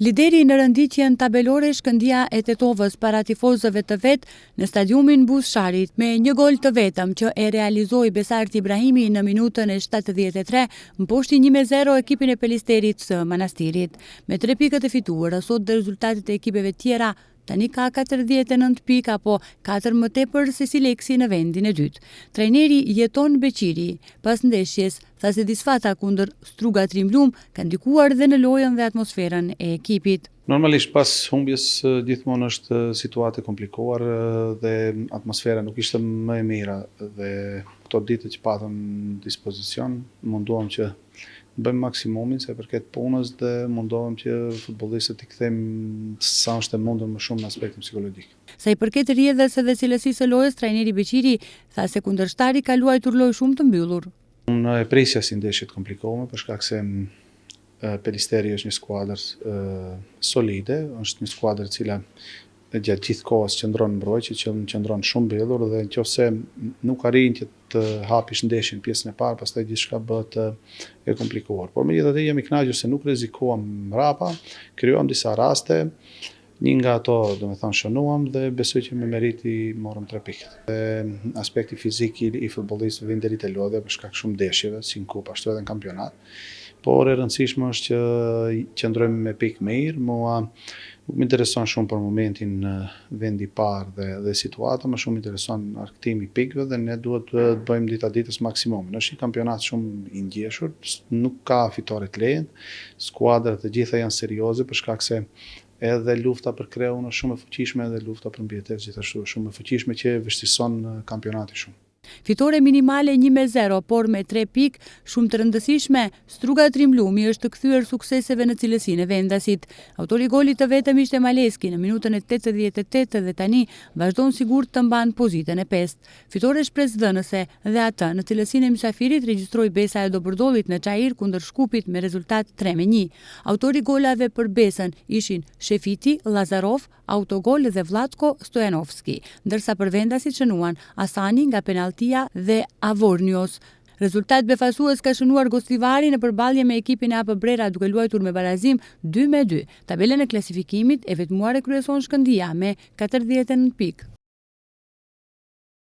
Lideri në rënditjen tabelore Shkëndija e Tetovës para tifozëve të vet në stadiumin Bushari me një gol të vetëm që e realizoi Besart Ibrahimi në minutën e 73, mposhti 1-0 ekipin e Pelisterit së Manastirit. Me 3 pikët e fituara sot dhe rezultatet e ekipeve tjera, tani ka 49 pika, apo 4 më tepër se Sileksi në vendin e dytë. Trajneri Jeton Beqiri pas ndeshjes tha se disfata kundër Struga Trimlum ka ndikuar dhe në lojën dhe atmosferën e ekipit. Normalisht pas humbjes gjithmonë është situatë e komplikuar dhe atmosfera nuk ishte më e mira dhe këto ditë që patëm në dispozicion munduam që bëjmë maksimumin se përket punës dhe mundohem që futbollistët i kthejmë sa është e mundur më shumë në aspektin psikologjik. Sa i përket rrjedhës dhe cilësisë së lojës, trajneri Beqiri tha se kundërshtari ka luajtur lojë shumë të mbyllur. Unë e prisja si ndeshje të komplikuar për shkak se Pelisteri është një skuadër solide, është një skuadër e cila gjatë gjithë kohës qëndron në mbrojtje, qëndron shumë mbyllur dhe nëse nuk arrin që të hapish ndeshjen pjesën e parë, pastaj gjithçka bëhet e komplikuar. Por megjithatë jemi kënaqur se nuk rrezikuam mbrapa, krijuam disa raste, një nga ato domethënë shënuam dhe besoj që me meriti morëm 3 pikë. Aspekti fizik i futbollistëve vjen deri te lodhja për shkak shumë ndeshjeve, si në kupë ashtu edhe në kampionat. Por e rëndësishme është që qëndrojmë me pikë mirë. Mua nuk më intereson shumë për momentin vendi i parë dhe situata, më shumë intereson argëtimi i pikëve dhe ne duhet të bëjmë ditës maksimumin. Është një kampionat shumë i ndjeshur, nuk ka fitore të lehtë, skuadrat të gjitha janë serioze për shkak se edhe lufta për kreun është shumë e fuqishme dhe lufta për mbijetet gjithashtu është shumë e fuqishme që vështirëson kampionatin shumë. Fitore minimale 1-0, por me 3 pikë shumë të rëndësishme, Struga Trimlumi është kthyer sukseseve në cilësinë e vendasit. Autori i golit të vetëm ishte Maleski në minutën e 88 dhe tani vazhdon sigurt të mban pozitën e 5. Fitore shpresdhënëse dhe atë në cilësinë e Myshafirit regjistroi Besa e Dobërdollit në Çajir kundër Shkupit me rezultat 3-1. Autori i golave për Besën ishin Shefiti, Lazarov, autogol dhe Vlatko Stojanovski, ndërsa për vendasit shënuan Asani nga penaltia dhe Avornios. Rezultat befasues ka shënuar Gostivari në përballje me ekipin e AP Brera duke luajtur me barazim 2-2. Tabelën e klasifikimit e vetmuar e kryeson Shkëndija me 49 pikë.